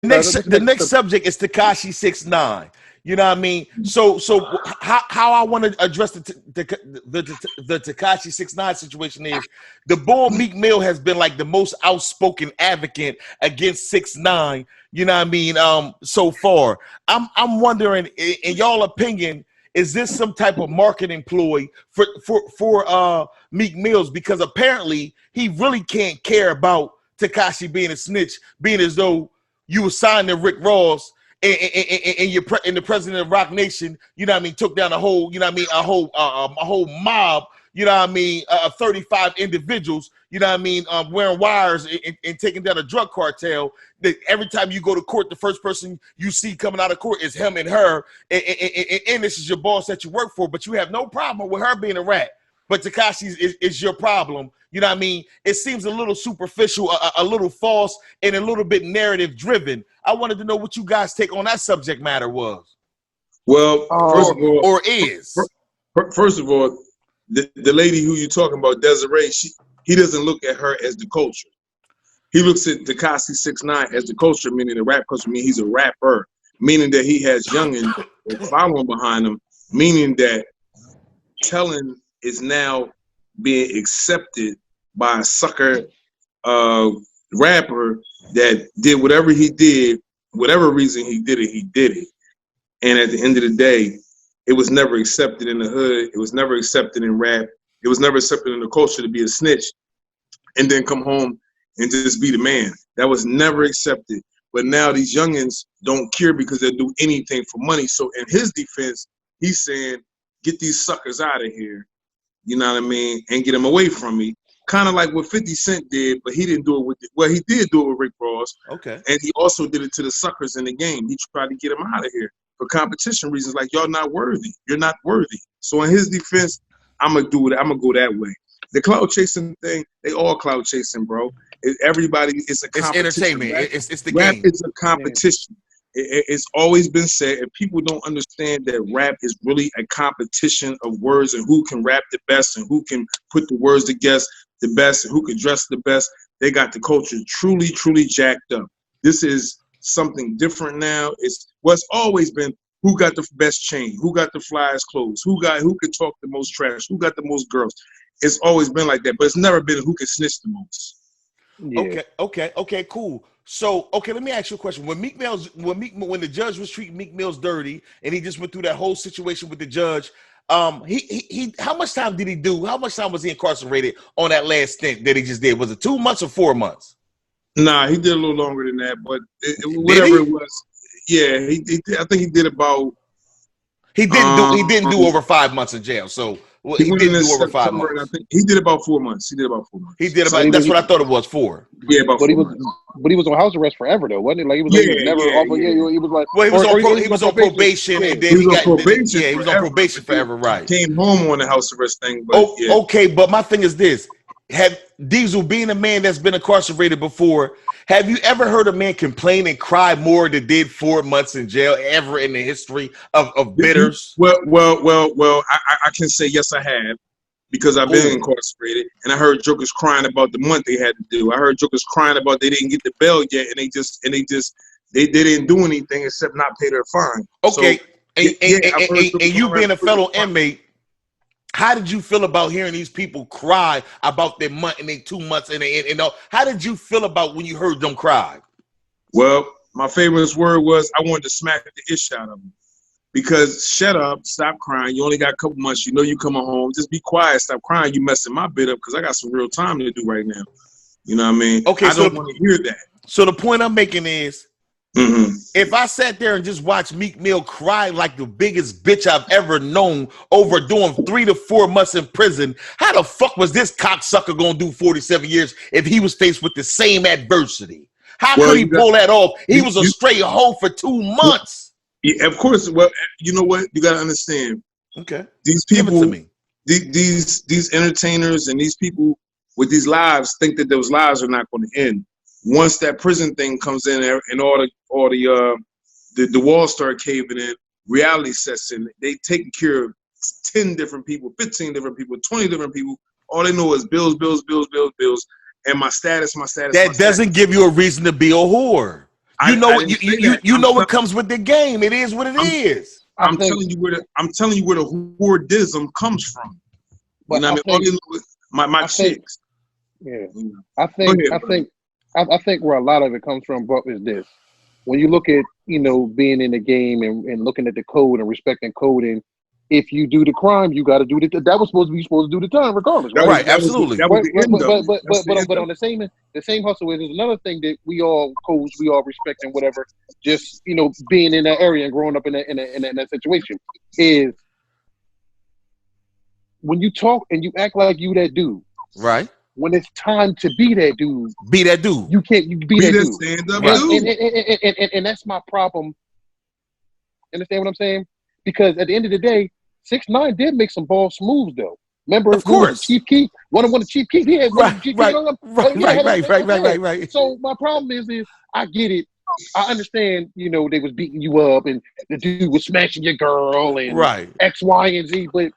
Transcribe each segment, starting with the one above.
The next subject is Tekashi 6ix9ine. You know what I mean? So how I want to address the Tekashi 6ix9ine situation is the boy Meek Mill has been like the most outspoken advocate against 6ix9ine. You know what I mean? So far, I'm wondering, in y'all opinion, is this some type of marketing ploy for Meek Mills? Because apparently he really can't care about Tekashi being a snitch, being as though you were signed to Rick Ross and the president of Rock Nation, you know what I mean, took down a whole, you know what I mean, a whole mob, you know what I mean, 35 individuals, you know what I mean, wearing wires and taking down a drug cartel. That every time you go to court, the first person you see coming out of court is him and her, and this is your boss that you work for, but you have no problem with her being a rat. But Tekashi is your problem. You know what I mean? It seems a little superficial, a little false, and a little bit narrative driven. I wanted to know what you guys' take on that subject matter was. Well, first of all, the lady who you're talking about, Desiree, he doesn't look at her as the culture. He looks at Tekashi 6ix9ine as the culture, meaning the rap culture, meaning he's a rapper, meaning that he has youngins following behind him, meaning that telling is now being accepted by a sucker rapper that did whatever he did, whatever reason he did it. And at the end of the day, it was never accepted in the hood. It was never accepted in rap. It was never accepted in the culture to be a snitch and then come home and just be the man. That was never accepted. But now these youngins don't care because they'll do anything for money. So in his defense, he's saying, get these suckers out of here. You know what I mean? And get them away from me. Kind of like what 50 Cent did, but he didn't do it he did do it with Rick Ross. Okay. And he also did it to the suckers in the game. He tried to get them out of here for competition reasons, like y'all not worthy. You're not worthy. So in his defense, I'm gonna do it. I'm gonna go that way. The cloud chasing thing, they all cloud chasing, bro. Everybody, it's a competition. It's entertainment. Rap, it's the rap game. It's a competition. It's always been said, and people don't understand that rap is really a competition of words and who can rap the best and who can put the words together the best and who can dress the best. They got the culture truly, truly jacked up. This is something different now. It's what's always been who got the best chain, who got the flyest clothes, who could talk the most trash, who got the most girls. It's always been like that, but it's never been who can snitch the most. Yeah. Okay, cool. So, let me ask you a question. When the judge was treating Meek Mills dirty, and he just went through that whole situation with the judge, he how much time did he do? How much time was he incarcerated on that last stint that he just did? Was it 2 months or 4 months? Nah, he did a little longer than that, but whatever it was, yeah, I think he did about. He didn't do over 5 months in jail. So he didn't do over 5 months. I think he did about 4 months. That's what I thought it was 4. Yeah, about 4 months. But he was on house arrest forever, though, wasn't it? Like he was never off. He was like. Well, he was on probation, and then he was on probation forever. Right. Came home on the house arrest thing. But okay, but my thing is this: have Diesel, being a man that's been incarcerated before, have you ever heard a man complain and cry more than did 4 months in jail ever in the history of bitters? Well, I can say yes, I have. Because I've been incarcerated, and I heard jokers crying about the month they had to do. I heard jokers crying about they didn't get the bail yet, and they didn't do anything except not pay their fine. Okay, so, and you being a fellow inmate, how did you feel about hearing these people cry about their month and their 2 months and all? How did you feel about when you heard them cry? Well, my favorite word was I wanted to smack the ish out of them. Because shut up, stop crying. You only got a couple months. You know you coming home. Just be quiet. Stop crying. You messing my bit up because I got some real time to do right now. You know what I mean? Okay, I don't want to hear that. So the point I'm making is, if I sat there and just watched Meek Mill cry like the biggest bitch I've ever known over doing 3 to 4 months in prison, how the fuck was this cocksucker gonna do 47 years if he was faced with the same adversity? How could he pull that off? He was a straight hoe for 2 months. Yeah, of course. Well, you know what? You got to understand. Okay. These people, these entertainers and these people with these lives think that those lives are not going to end. Once that prison thing comes in there and all the walls start caving in, reality sets in. They taking care of 10 different people, 15 different people, 20 different people. All they know is bills, bills, bills, bills, bills, and my status. That doesn't give you a reason to be a whore. You know what you know what I'm comes with the game. It is what it is. telling you where the hoardism comes from. You know what I mean? My chicks. Yeah, I think where a lot of it comes from, Bup, is this: when you look at being in the game and looking at the code and respecting code, and if you do the crime, you got to do that was supposed to do the time regardless, right? Right, absolutely. That was the end of it. But on the same hustle is another thing that we all codes, we all respect and whatever. Just being in that area and growing up in that situation is when you talk and you act like you that dude. Right. When it's time to be that dude, be that dude. You can't. You be that dude. Stand up dude. And that's my problem. Understand what I'm saying? Because at the end of the day, 6ix9ine did make some boss moves though. Remember, of course, Chief Keef, one of Chief Keef. He had right. So my problem is I get it. I understand. They was beating you up, and the dude was smashing your girl, and X, Y, and Z, but.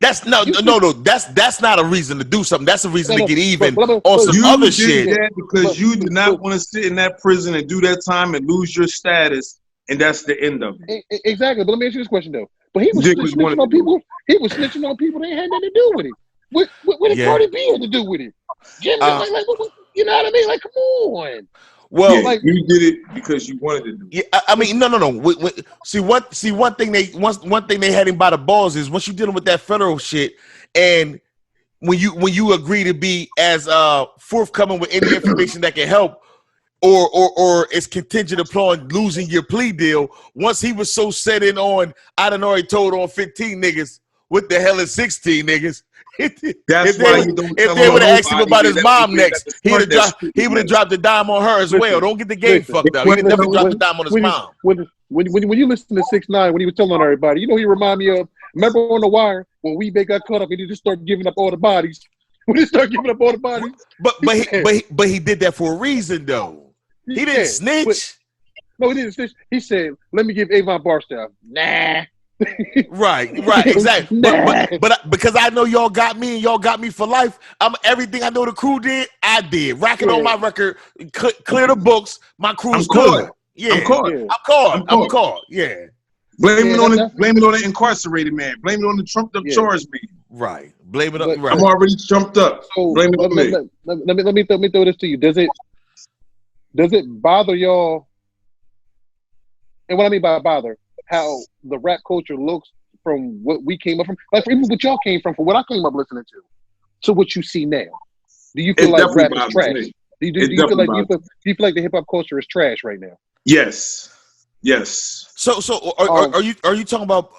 That's no. That's not a reason to do something. That's a reason to get even on some other shit. That because you did not want to sit in that prison and do that time and lose your status, and that's the end of it. Exactly. But let me ask you this question though. But he was snitching on people. He was snitching on people that had nothing to do with it. What did Cardi B have to do with it? Jim, you know what I mean? Like, come on. Well, you did it because you wanted to do it. Yeah, I mean, no. See, one thing they had him by the balls is once you're dealing with that federal shit, and when you agree to be as forthcoming with any information that can help, or it's contingent upon losing your plea deal. Once he was so set in on, I done already told on 15 niggas. What the hell is 16 niggas? That's why you don't. If they would have asked him about his mom next, he would have dropped the dime on her as well. Don't get the game fucked up. He would never drop the dime on his mom. When you listen to 6ix9ine, when he was telling on everybody, he remind me of. Remember on The Wire when Weebay got caught up and he just started giving up all the bodies. When he started giving up all the bodies. But he did that for a reason though. He didn't snitch. No, he didn't snitch. He said, "Let me give Avon Barstow." Nah. right, exactly. But because I know y'all got me and y'all got me for life, everything I know the crew did, I did. Racket on my record, clear the books. My crew's good. Yeah, I'm caught. Yeah. Blame it on the incarcerated man. Blame it on the trumped up charge me. Right. Blame it on. Right. I'm already trumped up. So blame it on me. Let me throw this to you. Does it bother y'all? And what I mean by bother, how the rap culture looks from what we came up from, like even what y'all came from what I came up listening to what you see now. Do you feel like rap is trash? Do you feel like the hip hop culture is trash right now? Yes. So are you talking about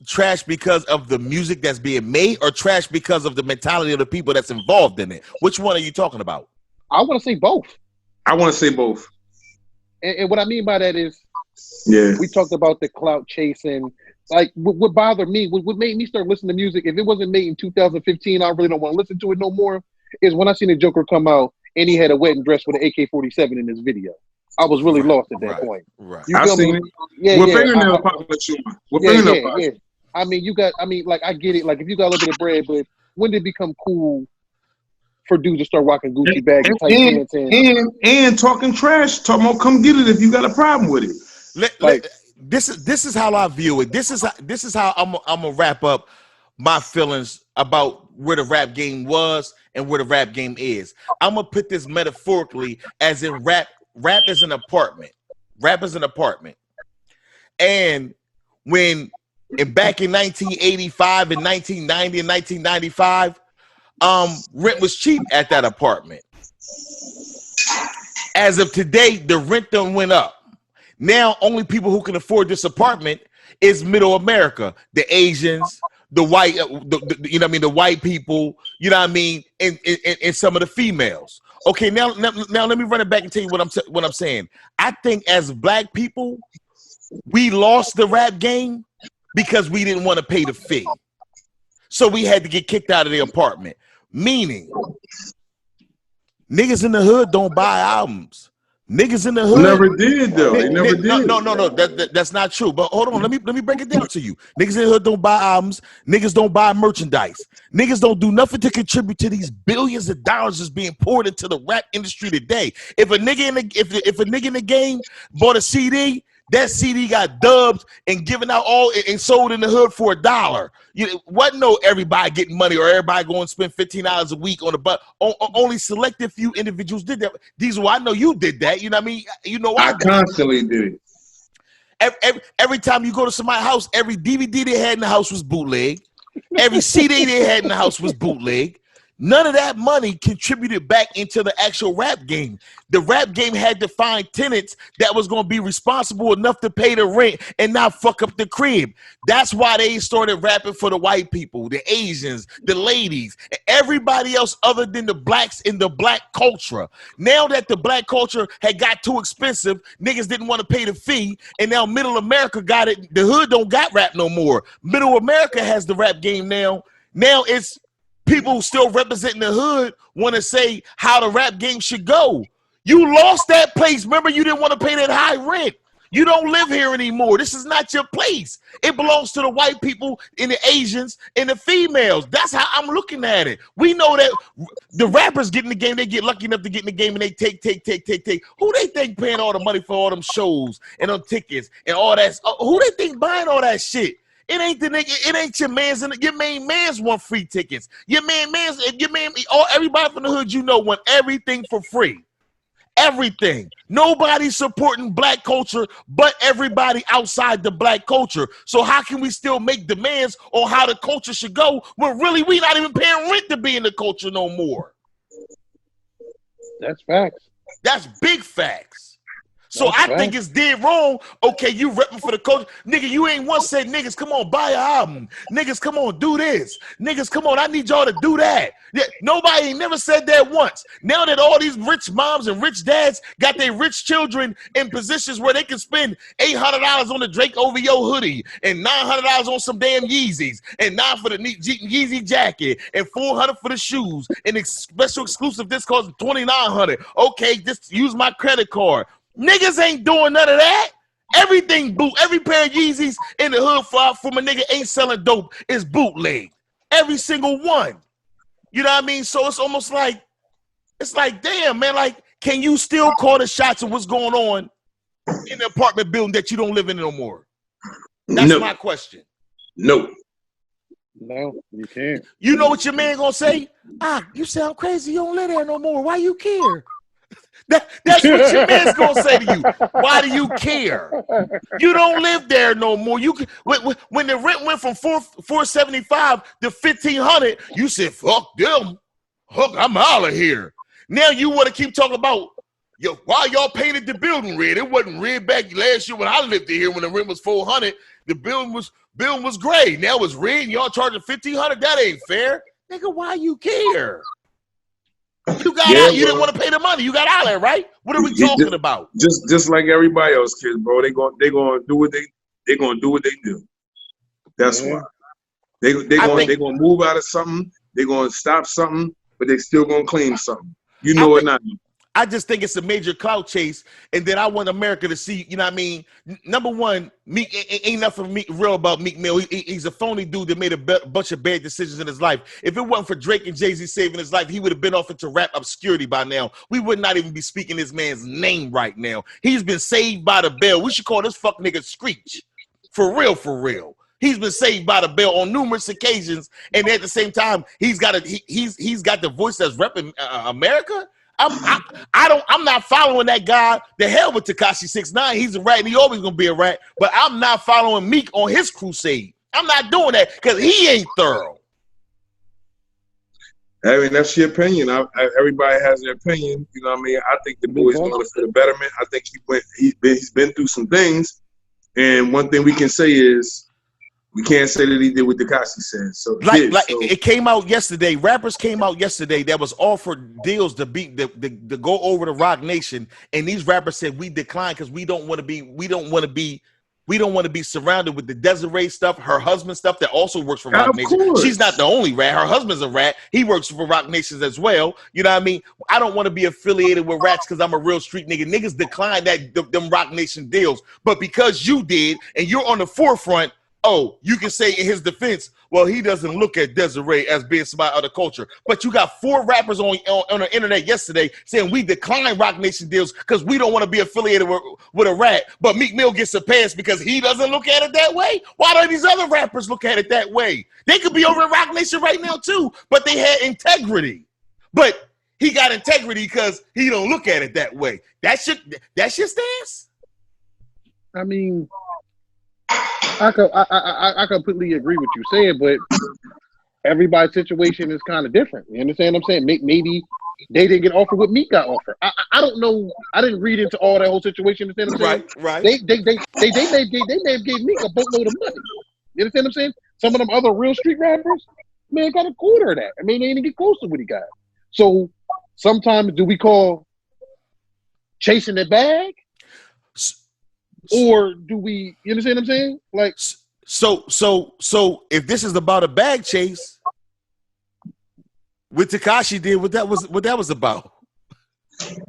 trash because of the music that's being made, or trash because of the mentality of the people that's involved in it? Which one are you talking about? I want to say both. And what I mean by that is, we talked about the clout chasing. Like what bothered me, what made me start listening to music, if it wasn't made in 2015, I really don't want to listen to it no more, is when I seen the Joker come out and he had a wedding dress with an AK-47 in his video. I was really lost at that point. Right. I've seen it. Yeah, what fingernail polish? Yeah. I mean, like, I get it. Like, if you got a little bit of bread, but when did it become cool for dudes to start rocking Gucci bags and tight pants and talking trash? Talking about come get it if you got a problem with it. This is how I view it. This is how I'm gonna wrap up my feelings about where the rap game was and where the rap game is. I'm gonna put this metaphorically as in rap is an apartment. Rap is an apartment. And back in 1985 and 1990 and 1995, rent was cheap at that apartment. As of today, the rent done went up. Now, only people who can afford this apartment is middle America, the Asians, the white, the white people, you know what I mean, and some of the females. Okay, now let me run it back and tell you what I'm saying. I think as black people, we lost the rap game because we didn't want to pay the fee. So we had to get kicked out of the apartment. Meaning, niggas in the hood don't buy albums. Niggas in the hood Never did though. They never did. No. That's not true. But hold on, let me break it down to you. Niggas in the hood don't buy albums. Niggas don't buy merchandise. Niggas don't do nothing to contribute to these billions of dollars that's being poured into the rap industry today. If a nigga if a nigga in the game bought a CD, that CD got dubbed and given out all and sold in the hood for $1. You wasn't no everybody getting money or everybody going to spend $15 a week on a but only selected few individuals did that. Diesel, I know you did that. You know what I mean? You know I constantly did it. Every time you go to somebody's house, every DVD they had in the house was bootleg. Every CD they had in the house was bootleg. None of that money contributed back into the actual rap game. The rap game had to find tenants that was going to be responsible enough to pay the rent and not fuck up the crib. That's why they started rapping for the white people, the Asians, the ladies, everybody else other than the blacks in the black culture. Now that the black culture had got too expensive, niggas didn't want to pay the fee, and now middle America got it. The hood don't got rap no more. Middle America has the rap game now. Now it's people who still representing the hood want to say how the rap game should go. You lost that place. Remember, you didn't want to pay that high rent. You don't live here anymore. This is not your place. It belongs to the white people and the Asians and the females. That's how I'm looking at it. We know that the rappers get in the game. They get lucky enough to get in the game and they take. Who they think paying all the money for all them shows and them tickets and all that? Who they think buying all that shit? It ain't the nigga. It ain't your man's. Your main man's want free tickets. Everybody from the hood you know want everything for free. Everything. Nobody's supporting black culture but everybody outside the black culture. So how can we still make demands on how the culture should go when really we not even paying rent to be in the culture no more? That's facts. That's big facts. So I think it's dead wrong. Okay, you repping for the culture. Nigga, you ain't once said, niggas, come on, buy an album. Niggas, come on, do this. Niggas, come on, I need y'all to do that. Yeah, nobody ain't never said that once. Now that all these rich moms and rich dads got their rich children in positions where they can spend $800 on the Drake OVO hoodie and $900 on some damn Yeezys and $9 for the Yeezy jacket and $400 for the shoes and special exclusive discounts $2,900. Okay, just use my credit card. Niggas ain't doing none of that. Everything boot. Every pair of Yeezys in the hood from a nigga ain't selling dope is bootleg. Every single one. You know what I mean? So it's almost like, damn, man, like, can you still call the shots of what's going on in the apartment building that you don't live in no more? That's my question. No, you can't. You know what your man gonna say? You sound crazy. You don't live there no more. Why you care? That's what your man's gonna say to you. Why do you care? You don't live there no more. You when the rent went from $475 to $1,500, you said, "Fuck them, I'm out of here." Now you want to keep talking about why y'all painted the building red? It wasn't red back last year when I lived here when the rent was $400. The building was gray. Now it's red. And y'all charging $1,500. That ain't fair, nigga. Why you care? You got out. You didn't want to pay the money. You got out there, right? What are we talking about? Just like everybody else, kids, bro. They gonna do what they do. That's why they gonna move out of something. They gonna stop something, but they still gonna claim something. You know it not. I just think it's a major clout chase, and then I want America to see, you know what I mean? Number one, Meek ain't nothing real about Meek Mill. He's a phony dude that made a bunch of bad decisions in his life. If it wasn't for Drake and Jay-Z saving his life, he would have been off into rap obscurity by now. We would not even be speaking this man's name right now. He's been saved by the bell. We should call this fuck nigga Screech. For real. He's been saved by the bell on numerous occasions, and at the same time, he's got the voice that's repping America. I'm not following that guy. The hell with Tekashi 6ix9ine. He's a rat and he always gonna be a rat. But I'm not following Meek on his crusade. I'm not doing that because he ain't thorough. I mean, that's your opinion. Everybody has their opinion. You know what I mean? I think the boy's going for the betterment. I think he's been through some things. And one thing we can say is we can't say that he did what Tekashi said. So it came out yesterday. Rappers came out yesterday that was offered deals to go over to Rock Nation, and these rappers said we declined because we don't want to be We don't want to be surrounded with the Desiree stuff, her husband stuff that also works for Rock Of Nation. course. She's not the only rat. Her husband's a rat. He works for Rock Nations as well. You know what I mean? I don't want to be affiliated with rats because I'm a real street nigga. Niggas decline them Rock Nation deals. But because you did and you're on the forefront, oh, you can say in his defense, well, he doesn't look at Desiree as being somebody of the culture. But you got 4 rappers on the internet yesterday saying we decline Rock Nation deals because we don't want to be affiliated with a rat. But Meek Mill gets a pass because he doesn't look at it that way. Why don't these other rappers look at it that way? They could be over in Rock Nation right now too, but they had integrity. But he got integrity because he don't look at it that way. That's your stance? I mean, I completely agree with you saying, but everybody's situation is kind of different. You understand what I'm saying? Maybe they didn't get offered what Meek got offered. I don't know. I didn't read into all that whole situation. You understand what I'm saying? Right. They may have gave Meek a boatload of money. You understand what I'm saying? Some of them other real street rappers, man, got a quarter of that. I mean, they didn't get close to what he got. So sometimes do we call chasing the bag? Or do we, you understand what I'm saying? Like, so if this is about a bag chase, what Tekashi did, what that was about.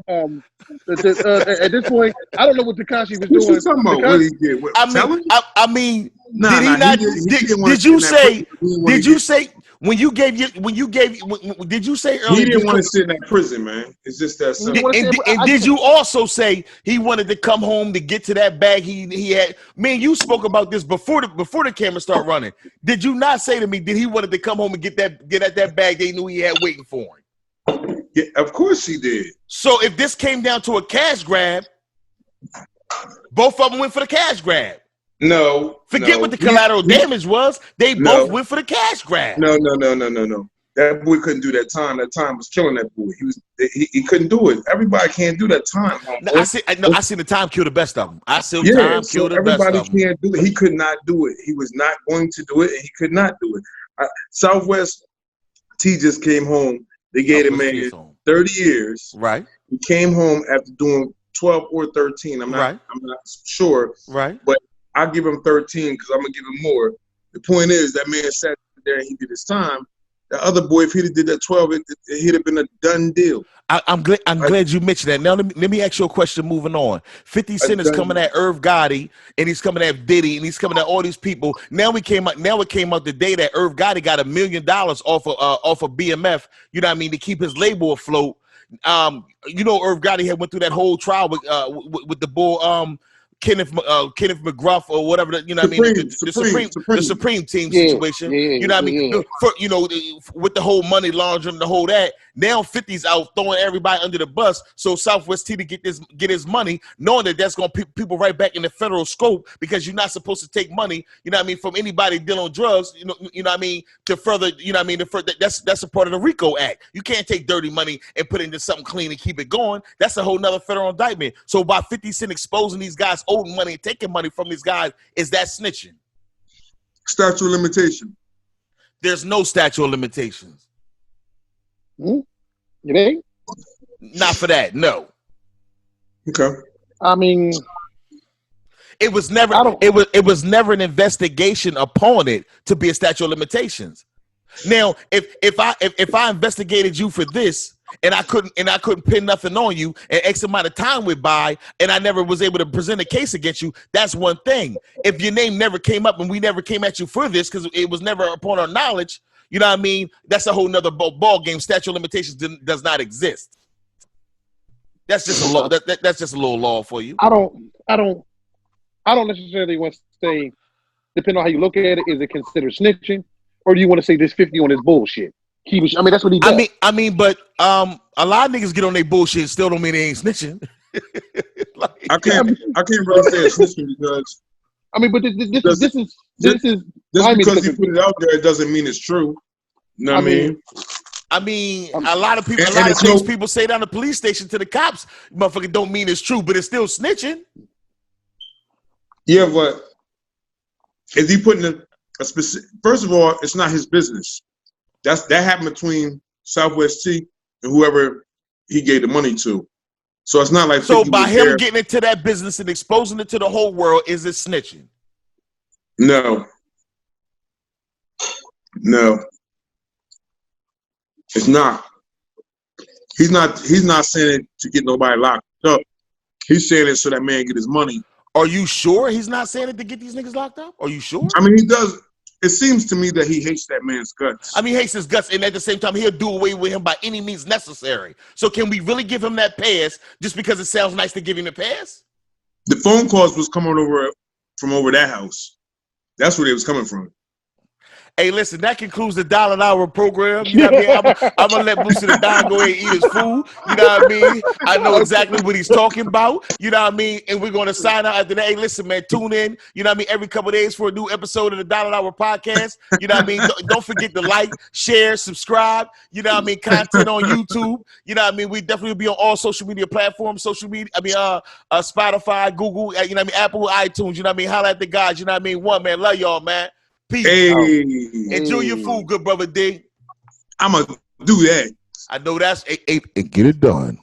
At this point, I don't know what Tekashi was doing. Talking about what he did? I mean, did he not? Did you say? Did you say when you gave? Did you say earlier? He didn't want to sit in that prison, man. It's just that simple. And did you also say he wanted to come home to get to that bag he had? Man, you spoke about this before the camera started running. Did you not say to me that he wanted to come home and get at that bag they knew he had waiting for him? Yeah, of course he did. So if this came down to a cash grab, both of them went for the cash grab. No. Forget what the collateral damage was. They both went for the cash grab. No. That boy couldn't do that time. That time was killing that boy. He couldn't do it. Everybody can't do that time. No, I see the time kill the best of them. I see time kill the best of them. Everybody can't do it. He could not do it. He was not going to do it, and he could not do it. Southwest T just came home. They gave him 30 years. Right. He came home after doing 12 or 13. I'm not sure. Right. But I'll give him 13 because I'm gonna give him more. The point is that man sat there and he did his time. The other boy, if he'd have did that 12, he'd have been a done deal. I'm glad you mentioned that. Now let me ask you a question. Moving on, 50 Cent is coming at Irv Gotti, and he's coming at Diddy, and he's coming at all these people. Now it came out today that Irv Gotti got $1 million off of BMF. You know what I mean, to keep his label afloat. You know, Irv Gotti had went through that whole trial with the bull. Kenneth McGruff or whatever, the Supreme Team situation. You know what I mean? With the whole money laundering, the whole that. Now 50's out throwing everybody under the bus. So Southwest T to get his money, knowing that that's gonna people right back in the federal scope because you're not supposed to take money. You know what I mean? From anybody dealing with drugs. You know what I mean? To further, you know what I mean? That's a part of the RICO Act. You can't take dirty money and put it into something clean and keep it going. That's a whole nother federal indictment. So by 50 Cent exposing these guys owing money and taking money from these guys, is that snitching? Statute of limitation. There's no statute of limitations. You ain't? Not for that, no. Okay. I mean, it was never an investigation upon it to be a statute of limitations. Now, if I investigated you for this and I couldn't pin nothing on you and X amount of time went by and I never was able to present a case against you, that's one thing. If your name never came up and we never came at you for this because it was never upon our knowledge, you know what I mean? That's a whole nother ball game. Statute of limitations does not exist. That's just a law. That's just a little law for you. I don't necessarily want to say, depending on how you look at it, is it considered snitching, or do you want to say this 50 on his bullshit? That's what he does. I mean, but a lot of niggas get on their bullshit, still don't mean they ain't snitching. I can't really say it's snitching because. I mean, but this is just because he put it out there, it doesn't mean it's true. You know what I mean? A lot of people, people say down the police station to the cops, motherfucker, don't mean it's true, but it's still snitching. Yeah, but is he putting a specific? First of all, it's not his business. That happened between Southwest T and whoever he gave the money to. So it's not like So 50 by was him there. getting into that business and exposing it to the whole world, is it snitching? No, it's not. He's not saying it to get nobody locked up. He's saying it so that man get his money. Are you sure he's not saying it to get these niggas locked up? Are you sure? I mean, he does. It seems to me that he hates that man's guts. I mean, he hates his guts, and at the same time, he'll do away with him by any means necessary. So can we really give him that pass just because it sounds nice to give him a pass? The phone calls was coming over from over that house. That's where they was coming from. Hey, listen, that concludes the $1 an hour program. You know what I mean? I'm going to let Boosie the Don go ahead and eat his food. You know what I mean? I know exactly what he's talking about. You know what I mean? And we're going to sign out after that. Hey, listen, man, tune in. You know what I mean? Every couple of days for a new episode of the $1 an hour podcast. You know what I mean? Don't forget to like, share, subscribe. You know what I mean? Content on YouTube. You know what I mean? We definitely be on all social media platforms. Spotify, Google, you know what I mean? Apple, iTunes. You know what I mean? Holla at the guys. You know what I mean? One, man. Love y'all, man. Peace. Hey, enjoy your food, good brother D. I'm gonna do that. I know that's and get it done.